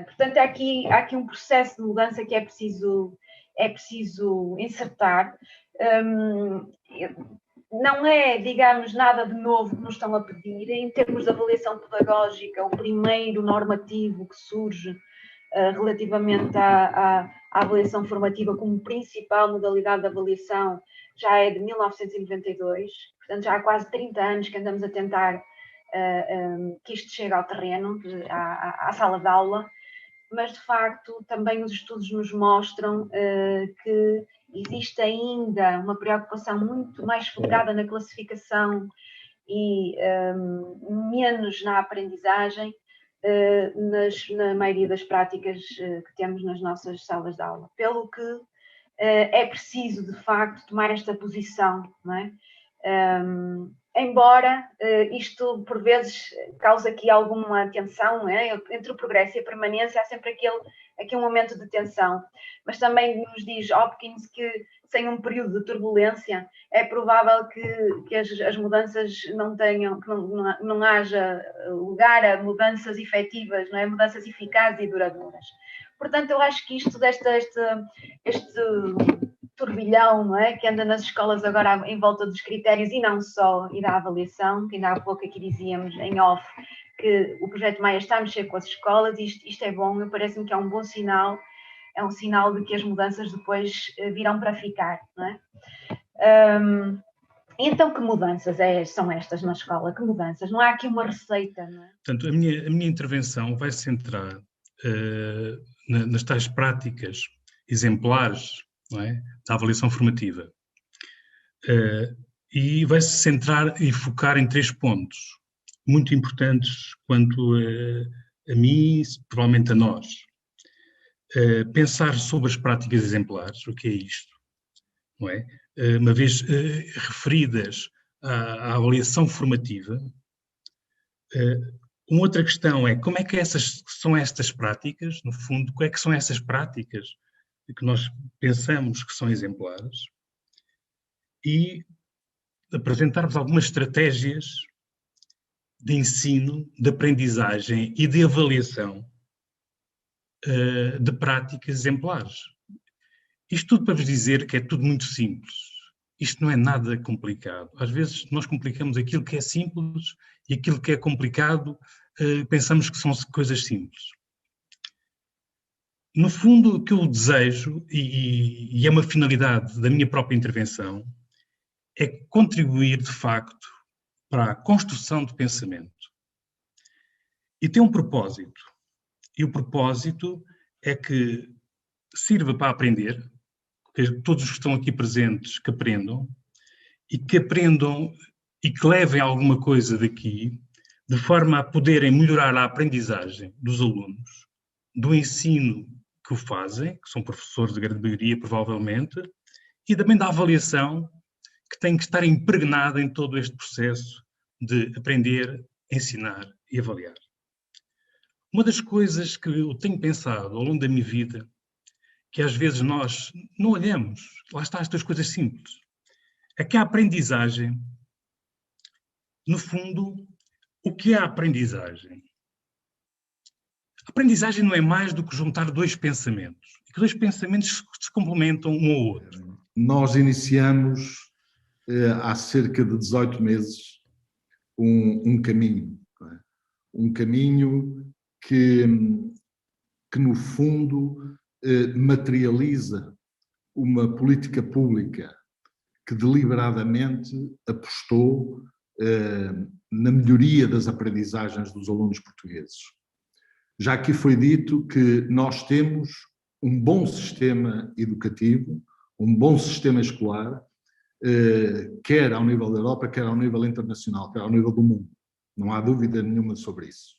Portanto, há aqui um processo de mudança que é preciso insertar. Não é, digamos, nada de novo que nos estão a pedir. Em termos de avaliação pedagógica, o primeiro normativo que surge relativamente à avaliação formativa como principal modalidade de avaliação já é de 1992, portanto já há quase 30 anos que andamos a tentar que isto chegue ao terreno, à sala de aula, mas de facto também os estudos nos mostram que existe ainda uma preocupação muito mais focada na classificação e menos na aprendizagem na maioria das práticas que temos nas nossas salas de aula. Pelo que é preciso, de facto, tomar esta posição, não é? Embora isto, por vezes, cause aqui alguma tensão, não é? Entre o progresso e a permanência há sempre aqui um momento de tensão, mas também nos diz Hopkins que sem um período de turbulência é provável que as mudanças não tenham, que não haja lugar a mudanças efetivas, não é? Mudanças eficazes e duradouras. Portanto, eu acho que isto este turbilhão, não é? Que anda nas escolas agora em volta dos critérios e não só, e da avaliação, que ainda há pouco aqui dizíamos em off, que o projeto Maia está a mexer com as escolas, isto é bom, parece-me que é um bom sinal, é um sinal de que as mudanças depois virão para ficar, não é? Então, que mudanças são estas na escola? Que mudanças? Não há aqui uma receita, não é? Portanto, a minha intervenção vai se centrar nas tais práticas exemplares, não é, da avaliação formativa. E vai se centrar e focar em 3 pontos muito importantes quanto a mim, provavelmente a nós. Pensar sobre as práticas exemplares, o que é isto, não é? Uma vez referidas à avaliação formativa, uma outra questão é como é que são estas práticas, no fundo, como é que são essas práticas que nós pensamos que são exemplares, e apresentar-vos algumas estratégias de ensino, de aprendizagem e de avaliação de práticas exemplares. Isto tudo para vos dizer que é tudo muito simples. Isto não é nada complicado. Às vezes nós complicamos aquilo que é simples e aquilo que é complicado pensamos que são coisas simples. No fundo, o que eu desejo, e é uma finalidade da minha própria intervenção, é contribuir, de facto, para a construção de pensamento. E tem um propósito. E o propósito é que sirva para aprender, que todos os que estão aqui presentes que aprendam e que levem alguma coisa daqui, de forma a poderem melhorar a aprendizagem dos alunos, do ensino que o fazem, que são professores de grande maioria, provavelmente, e também da avaliação que tem que estar impregnada em todo este processo de aprender, ensinar e avaliar. Uma das coisas que eu tenho pensado ao longo da minha vida, que às vezes nós não olhamos, lá está estas coisas simples, é que a aprendizagem, no fundo, o que é a aprendizagem? A aprendizagem não é mais do que juntar 2 pensamentos, e que 2 pensamentos se complementam um ao outro. Nós iniciamos há cerca de 18 meses um caminho, não é? Um caminho que no fundo materializa uma política pública que deliberadamente apostou na melhoria das aprendizagens dos alunos portugueses. Já aqui foi dito que nós temos um bom sistema educativo, um bom sistema escolar, quer ao nível da Europa, quer ao nível internacional, quer ao nível do mundo. Não há dúvida nenhuma sobre isso.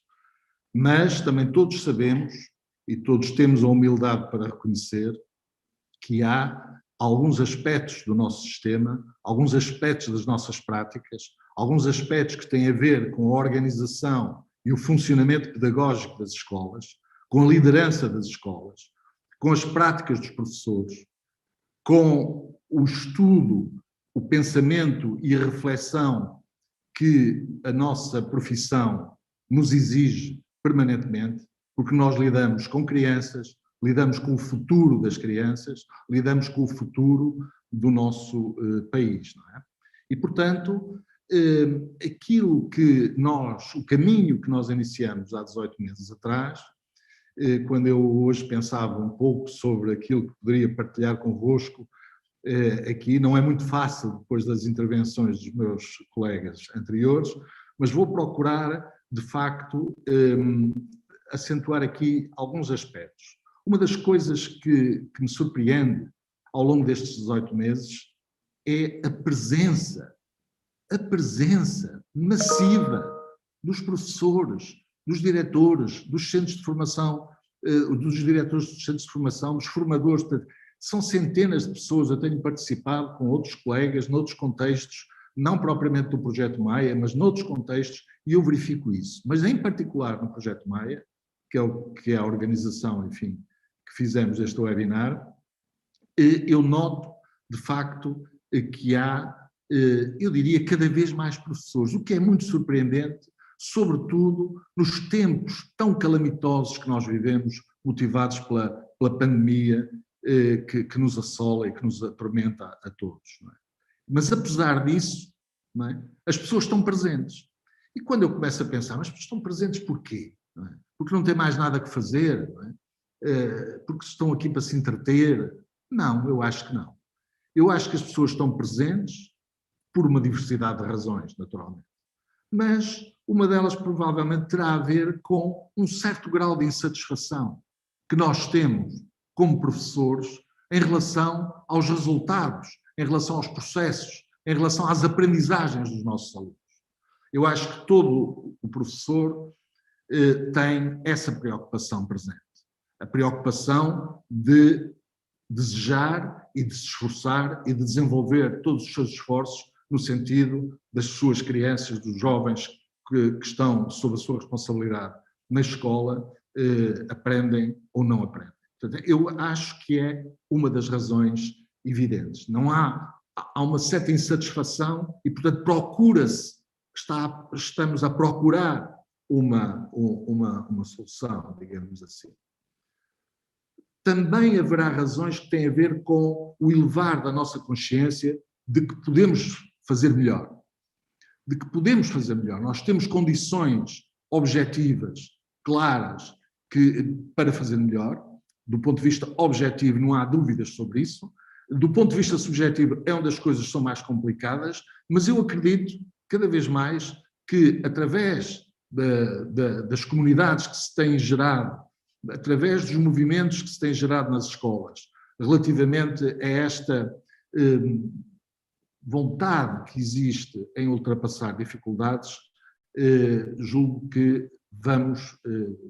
Mas também todos sabemos e todos temos a humildade para reconhecer que há alguns aspectos do nosso sistema, alguns aspectos das nossas práticas, alguns aspectos que têm a ver com a organização e o funcionamento pedagógico das escolas, com a liderança das escolas, com as práticas dos professores, com o estudo, o pensamento e a reflexão que a nossa profissão nos exige permanentemente, porque nós lidamos com crianças, lidamos com o futuro das crianças, lidamos com o futuro do nosso país, não é? E, portanto, o caminho que nós iniciamos há 18 meses atrás, quando eu hoje pensava um pouco sobre aquilo que poderia partilhar convosco, aqui não é muito fácil depois das intervenções dos meus colegas anteriores, mas vou procurar, de facto, acentuar aqui alguns aspectos. Uma das coisas que me surpreende ao longo destes 18 meses é a presença massiva dos professores, dos diretores, dos centros de formação, dos diretores dos centros de formação, dos formadores. São centenas de pessoas. Eu tenho participado com outros colegas, noutros contextos, não propriamente do Projeto Maia, mas noutros contextos, e eu verifico isso. Mas em particular no Projeto Maia, que é a organização, enfim, que fizemos este webinar, eu noto, de facto, que há, eu diria, cada vez mais professores, o que é muito surpreendente, sobretudo nos tempos tão calamitosos que nós vivemos, motivados pela pandemia que nos assola e que nos atormenta a todos. Não é? Mas, apesar disso, não é? As pessoas estão presentes. E quando eu começo a pensar, mas estão presentes porquê? Não é? Porque não têm mais nada que fazer? Não é? Porque estão aqui para se entreter? Não, eu acho que não. Eu acho que as pessoas estão presentes por uma diversidade de razões, naturalmente. Mas uma delas provavelmente terá a ver com um certo grau de insatisfação que nós temos como professores em relação aos resultados, em relação aos processos, em relação às aprendizagens dos nossos alunos. Eu acho que todo o professor tem essa preocupação presente. A preocupação de desejar e de se esforçar e de desenvolver todos os seus esforços no sentido das suas crianças, dos jovens que estão sob a sua responsabilidade na escola, aprendem ou não aprendem. Portanto, eu acho que é uma das razões evidentes. Não há uma certa insatisfação e, portanto, estamos a procurar uma solução, digamos assim. Também haverá razões que têm a ver com o elevar da nossa consciência de que podemos fazer melhor. De que podemos fazer melhor. Nós temos condições objetivas, claras, para fazer melhor. Do ponto de vista objetivo, não há dúvidas sobre isso. Do ponto de vista subjetivo, é onde as coisas são mais complicadas, mas eu acredito, cada vez mais, que através das comunidades que se têm gerado, através dos movimentos que se têm gerado nas escolas, relativamente a esta vontade que existe em ultrapassar dificuldades, julgo que vamos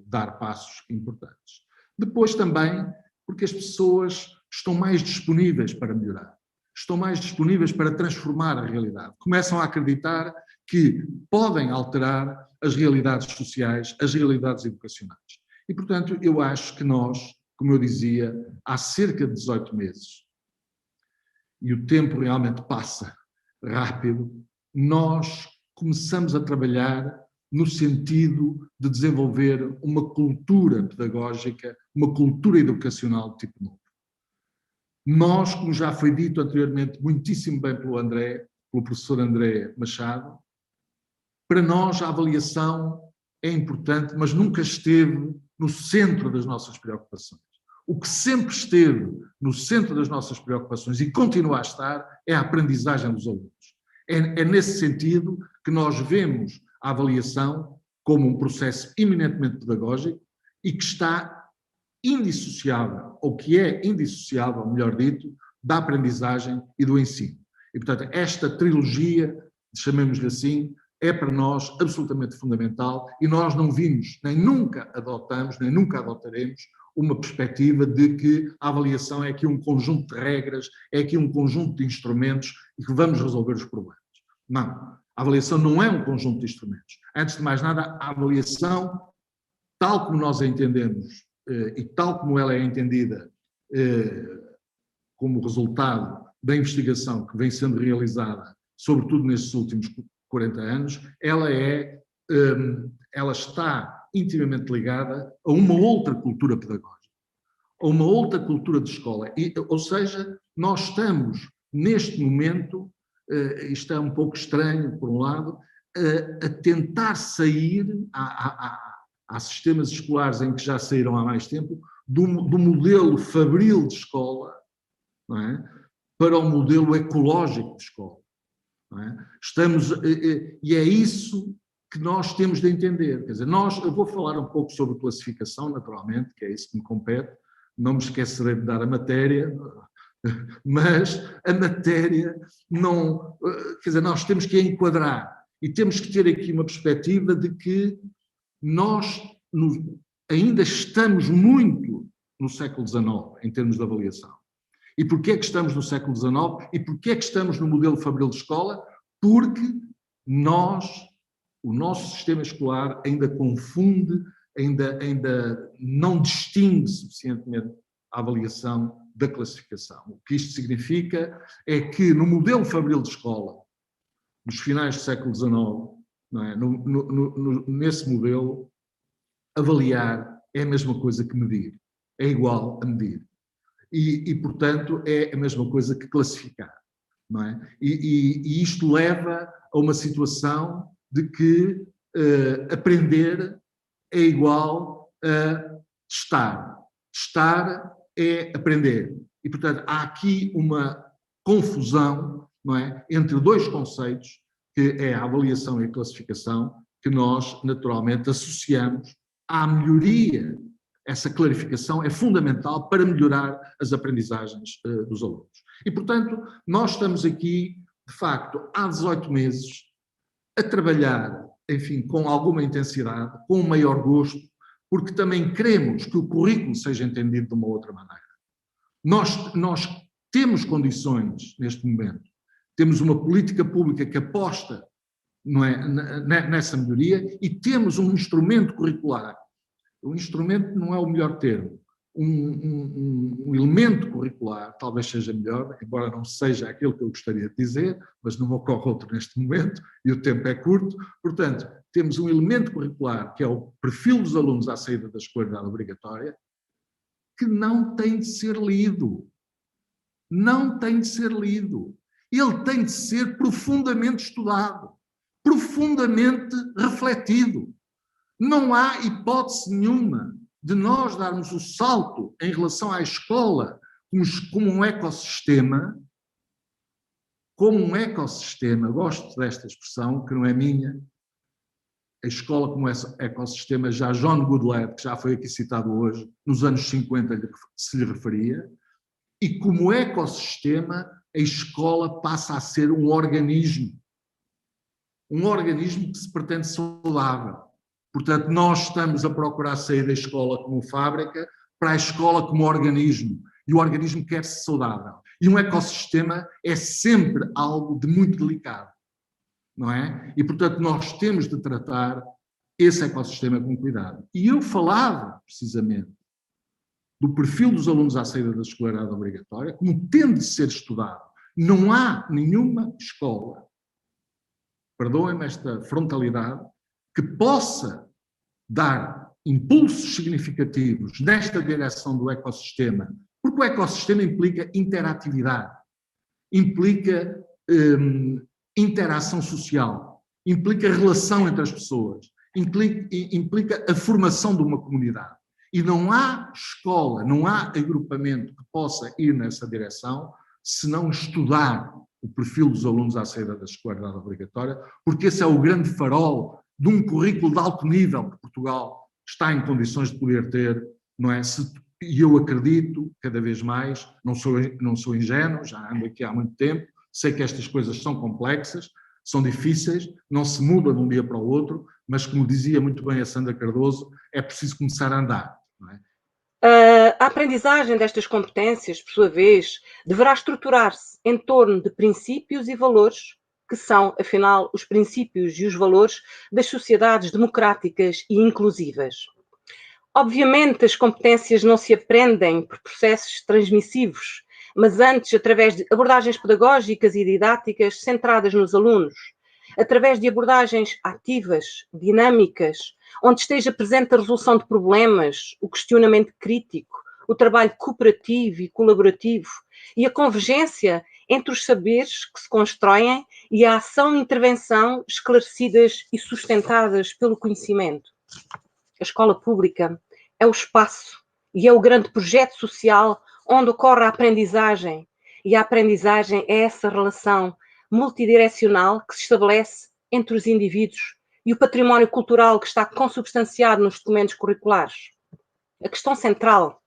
dar passos importantes. Depois também, porque as pessoas estão mais disponíveis para melhorar, estão mais disponíveis para transformar a realidade, começam a acreditar que podem alterar as realidades sociais, as realidades educacionais. E, portanto, eu acho que nós, como eu dizia, há cerca de 18 meses, e o tempo realmente passa rápido, nós começamos a trabalhar no sentido de desenvolver uma cultura pedagógica, uma cultura educacional de tipo novo. Nós, como já foi dito anteriormente, muitíssimo bem pelo professor André Machado, para nós a avaliação é importante, mas nunca esteve no centro das nossas preocupações. O que sempre esteve no centro das nossas preocupações e continua a estar é a aprendizagem dos alunos. É nesse sentido que nós vemos a avaliação como um processo eminentemente pedagógico e que está indissociável, ou que é indissociável, melhor dito, da aprendizagem e do ensino. E, portanto, esta trilogia, chamemos-lhe assim, é para nós absolutamente fundamental e nós não vimos, nem nunca adotamos, nem nunca adotaremos uma perspectiva de que a avaliação é aqui um conjunto de regras, é aqui um conjunto de instrumentos e que vamos resolver os problemas. Não, a avaliação não é um conjunto de instrumentos. Antes de mais nada, a avaliação, tal como nós a entendemos e tal como ela é entendida como resultado da investigação que vem sendo realizada, sobretudo nestes últimos 40 anos, ela está intimamente ligada a uma outra cultura pedagógica, a uma outra cultura de escola. Ou seja, nós estamos, neste momento, isto é um pouco estranho, por um lado, a tentar sair, há sistemas escolares em que já saíram há mais tempo, do modelo fabril de escola, não é? Para o modelo ecológico de escola. Não é? E é isso que nós temos de entender. Quer dizer, eu vou falar um pouco sobre classificação, naturalmente, que é isso que me compete, não me esquecerei de dar a matéria, mas a matéria não... Quer dizer, nós temos que a enquadrar e temos que ter aqui uma perspectiva de que nós ainda estamos muito no século XIX, em termos de avaliação. E porquê é que estamos no século XIX? E porquê é que estamos no modelo fabril de escola? Porque o nosso sistema escolar ainda confunde, ainda não distingue suficientemente a avaliação da classificação. O que isto significa é que no modelo fabril de escola, dos finais do século XIX, não é? Nesse modelo, avaliar é a mesma coisa que medir, é igual a medir. E, portanto, é a mesma coisa que classificar. Não é? E isto leva a uma situação de que aprender é igual a testar. Testar é aprender. E, portanto, há aqui uma confusão, não é, entre dois conceitos, que é a avaliação e a classificação, que nós, naturalmente, associamos à melhoria. Essa clarificação é fundamental para melhorar as aprendizagens dos alunos. E, portanto, nós estamos aqui, de facto, há 18 meses, a trabalhar, enfim, com alguma intensidade, com um maior gosto, porque também queremos que o currículo seja entendido de uma outra maneira. Nós temos condições, neste momento, temos uma política pública que aposta, não é, nessa melhoria, e temos um instrumento curricular. O instrumento não é o melhor termo. Um elemento curricular talvez seja melhor, embora não seja aquilo que eu gostaria de dizer, mas não me ocorre outro neste momento e o tempo é curto. Portanto, temos um elemento curricular que é o perfil dos alunos à saída da escolaridade obrigatória, que não tem de ser lido. Não tem de ser lido. Ele tem de ser profundamente estudado, profundamente refletido. Não há hipótese nenhuma de nós darmos o salto em relação à escola como um ecossistema, gosto desta expressão, que não é minha, a escola como ecossistema, já John Goodlad, que já foi aqui citado hoje, nos anos 50 se lhe referia, e como ecossistema a escola passa a ser um organismo que se pretende saudável. Portanto, nós estamos a procurar sair da escola como fábrica para a escola como organismo. E o organismo quer-se saudável. E um ecossistema é sempre algo de muito delicado, não é? E, portanto, nós temos de tratar esse ecossistema com cuidado. E eu falava, precisamente, do perfil dos alunos à saída da escolaridade obrigatória, como tendo de ser estudado. Não há nenhuma escola, perdoem-me esta frontalidade, que possa dar impulsos significativos nesta direção do ecossistema, porque o ecossistema implica interatividade, implica interação social, implica relação entre as pessoas, implica a formação de uma comunidade. E não há escola, não há agrupamento que possa ir nessa direção se não estudar o perfil dos alunos à saída da escolaridade obrigatória, porque esse é o grande farol de um currículo de alto nível que Portugal está em condições de poder ter, não é? E eu acredito, cada vez mais, não sou ingênuo, já ando aqui há muito tempo, sei que estas coisas são complexas, são difíceis, não se mudam de um dia para o outro, mas como dizia muito bem a Sandra Cardoso, é preciso começar a andar, não é? A aprendizagem destas competências, por sua vez, deverá estruturar-se em torno de princípios e valores, que são, afinal, os princípios e os valores das sociedades democráticas e inclusivas. Obviamente, as competências não se aprendem por processos transmissivos, mas antes através de abordagens pedagógicas e didáticas centradas nos alunos, através de abordagens ativas, dinâmicas, onde esteja presente a resolução de problemas, o questionamento crítico, o trabalho cooperativo e colaborativo e a convergência entre os saberes que se constroem e a ação e intervenção esclarecidas e sustentadas pelo conhecimento. A escola pública é o espaço e é o grande projeto social onde ocorre a aprendizagem, e a aprendizagem é essa relação multidirecional que se estabelece entre os indivíduos e o património cultural que está consubstanciado nos documentos curriculares. A questão central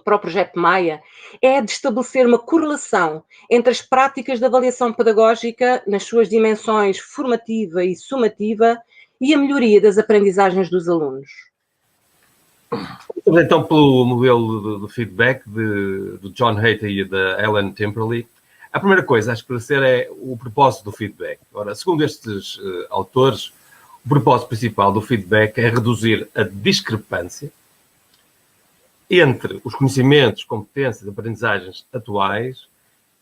para o projeto Maia é a de estabelecer uma correlação entre as práticas de avaliação pedagógica nas suas dimensões formativa e sumativa e a melhoria das aprendizagens dos alunos. Então, pelo modelo do feedback do John Hattie e da Ellen Timperley, a primeira coisa a esclarecer é o propósito do feedback. Ora, segundo estes autores, o propósito principal do feedback é reduzir a discrepância entre os conhecimentos, competências e aprendizagens atuais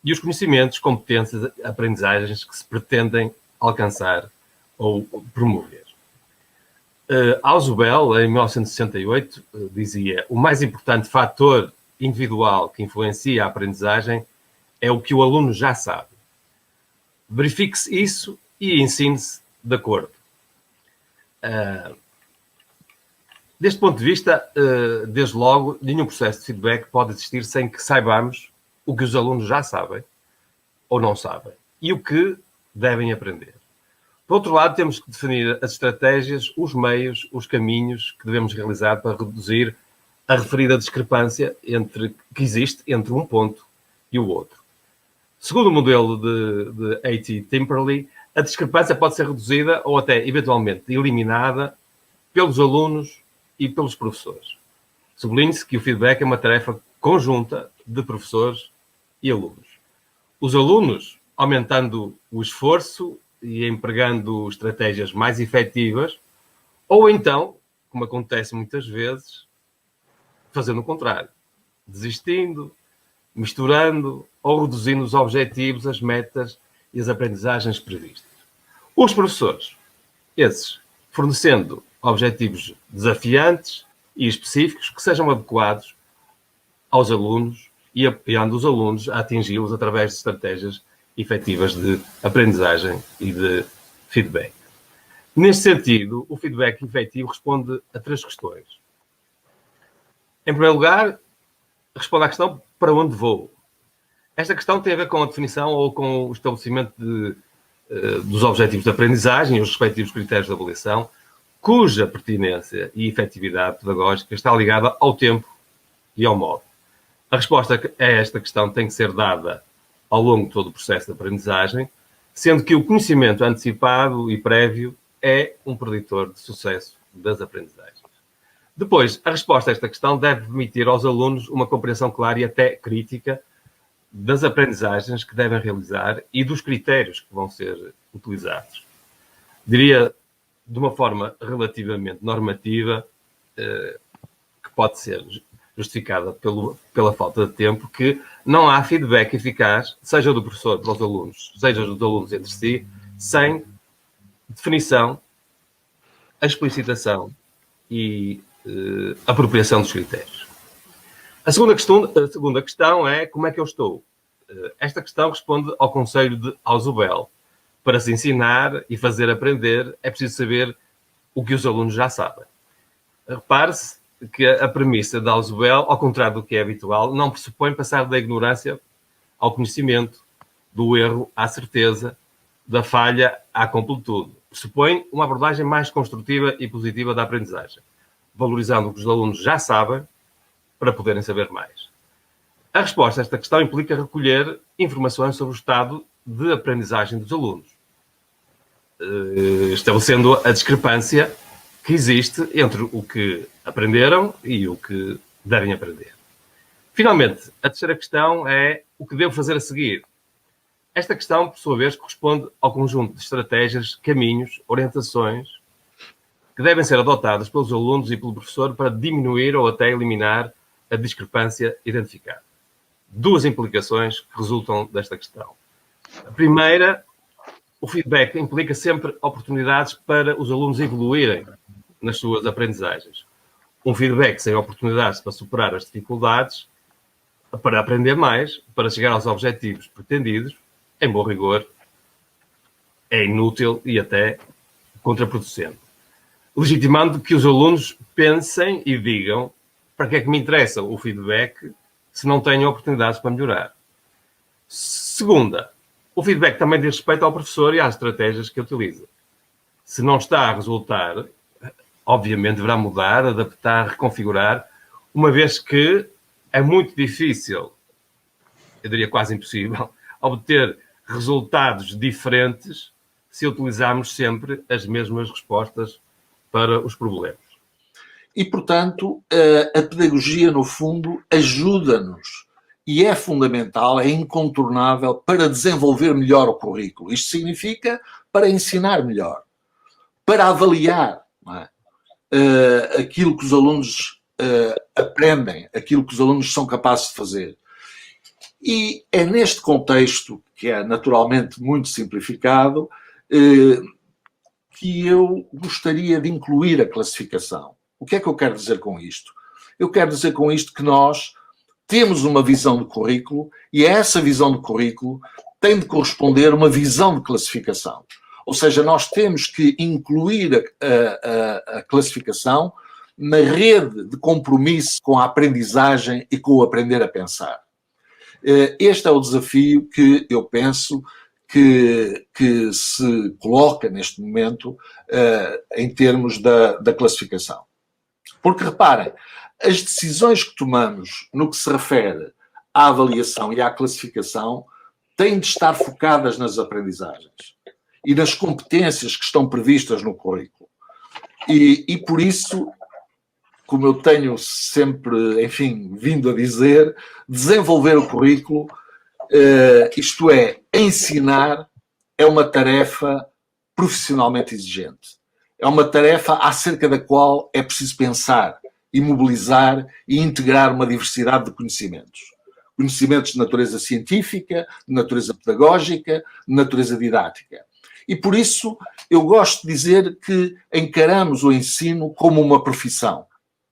e os conhecimentos, competências e aprendizagens que se pretendem alcançar ou promover. Ausubel, em 1968, dizia: o mais importante fator individual que influencia a aprendizagem é o que o aluno já sabe. Verifique-se isso e ensine-se de acordo. Deste ponto de vista, desde logo, nenhum processo de feedback pode existir sem que saibamos o que os alunos já sabem ou não sabem e o que devem aprender. Por outro lado, temos que definir as estratégias, os meios, os caminhos que devemos realizar para reduzir a referida discrepância que existe entre um ponto e o outro. Segundo o modelo de Hattie Timperley, a discrepância pode ser reduzida ou até, eventualmente, eliminada pelos alunos e pelos professores. Sublinhe-se que o feedback é uma tarefa conjunta de professores e alunos. Os alunos, aumentando o esforço e empregando estratégias mais efetivas, ou então, como acontece muitas vezes, fazendo o contrário, desistindo, misturando ou reduzindo os objetivos, as metas e as aprendizagens previstas. Os professores, esses, fornecendo objetivos desafiantes e específicos que sejam adequados aos alunos e apoiando os alunos a atingi-los através de estratégias efetivas de aprendizagem e de feedback. Neste sentido, o feedback efetivo responde a 3 questões. Em primeiro lugar, responde à questão: para onde vou? Esta questão tem a ver com a definição ou com o estabelecimento dos objetivos de aprendizagem e os respectivos critérios de avaliação, cuja pertinência e efetividade pedagógica está ligada ao tempo e ao modo. A resposta a esta questão tem que ser dada ao longo de todo o processo de aprendizagem, sendo que o conhecimento antecipado e prévio é um preditor de sucesso das aprendizagens. Depois, a resposta a esta questão deve permitir aos alunos uma compreensão clara e até crítica das aprendizagens que devem realizar e dos critérios que vão ser utilizados. Diria, de uma forma relativamente normativa, que pode ser justificada pela falta de tempo, que não há feedback eficaz, seja do professor para os alunos, seja dos alunos entre si, sem definição, explicitação e apropriação dos critérios. A segunda questão é: como é que eu estou? Esta questão responde ao conselho de Ausubel. Para se ensinar e fazer aprender, é preciso saber o que os alunos já sabem. Repare-se que a premissa de Ausubel, ao contrário do que é habitual, não pressupõe passar da ignorância ao conhecimento, do erro à certeza, da falha à completude. Pressupõe uma abordagem mais construtiva e positiva da aprendizagem, valorizando o que os alunos já sabem para poderem saber mais. A resposta a esta questão implica recolher informações sobre o estado de aprendizagem dos alunos, estabelecendo a discrepância que existe entre o que aprenderam e o que devem aprender. Finalmente, a terceira questão é: o que devo fazer a seguir? Esta questão, por sua vez, corresponde ao conjunto de estratégias, caminhos, orientações que devem ser adotadas pelos alunos e pelo professor para diminuir ou até eliminar a discrepância identificada. 2 implicações que resultam desta questão. A primeira o feedback implica sempre oportunidades para os alunos evoluírem nas suas aprendizagens. Um feedback sem oportunidades para superar as dificuldades, para aprender mais, para chegar aos objetivos pretendidos, em bom rigor, é inútil e até contraproducente. Legitimando que os alunos pensem e digam para que é que me interessa o feedback se não tenho oportunidades para melhorar. Segunda, o feedback também diz respeito ao professor e às estratégias que utiliza. Se não está a resultar, obviamente deverá mudar, adaptar, reconfigurar, uma vez que é muito difícil, eu diria quase impossível, obter resultados diferentes se utilizarmos sempre as mesmas respostas para os problemas. E, portanto, a pedagogia, no fundo, ajuda-nos e é fundamental, é incontornável para desenvolver melhor o currículo. Isto significa para ensinar melhor, para avaliar, não é? Aquilo que os alunos aprendem, aquilo que os alunos são capazes de fazer. E é neste contexto, que é naturalmente muito simplificado, que eu gostaria de incluir a classificação. O que é que eu quero dizer com isto? Eu quero dizer com isto que nós temos uma visão de currículo e essa visão de currículo tem de corresponder a uma visão de classificação. Ou seja, nós temos que incluir a classificação na rede de compromisso com a aprendizagem e com o aprender a pensar. Este é o desafio que eu penso que se coloca neste momento em termos da classificação. Porque, reparem, as decisões que tomamos no que se refere à avaliação e à classificação têm de estar focadas nas aprendizagens e nas competências que estão previstas no currículo. E por isso, como eu tenho sempre, enfim, vindo a dizer, desenvolver o currículo, isto é, ensinar, é uma tarefa profissionalmente exigente. É uma tarefa acerca da qual é preciso pensar e mobilizar e integrar uma diversidade de conhecimentos. Conhecimentos de natureza científica, de natureza pedagógica, de natureza didática. E por isso eu gosto de dizer que encaramos o ensino como uma profissão,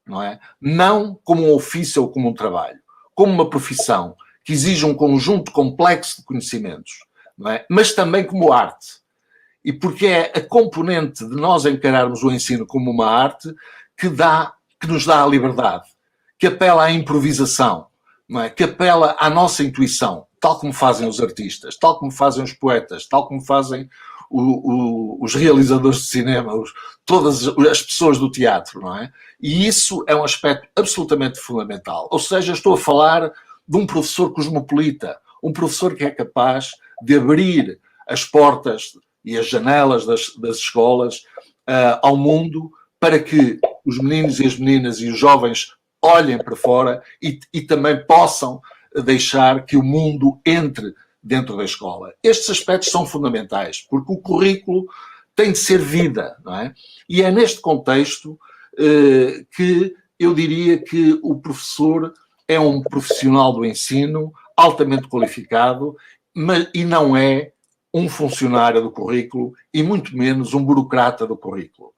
não é? Não como um ofício ou como um trabalho, como uma profissão que exige um conjunto complexo de conhecimentos, não é? Mas também como arte. E porque é a componente de nós encararmos o ensino como uma arte que nos dá a liberdade, que apela à improvisação, não é? Que apela à nossa intuição, tal como fazem os artistas, tal como fazem os poetas, tal como fazem os realizadores de cinema, todas as pessoas do teatro, não é? E isso é um aspecto absolutamente fundamental. Ou seja, estou a falar de um professor cosmopolita, um professor que é capaz de abrir as portas e as janelas das escolas ao mundo para que os meninos e as meninas e os jovens olhem para fora e também possam deixar que o mundo entre dentro da escola. Estes aspectos são fundamentais, porque o currículo tem de ser vida, não é? E é neste contexto que eu diria que o professor é um profissional do ensino altamente qualificado, e não é um funcionário do currículo e muito menos um burocrata do currículo.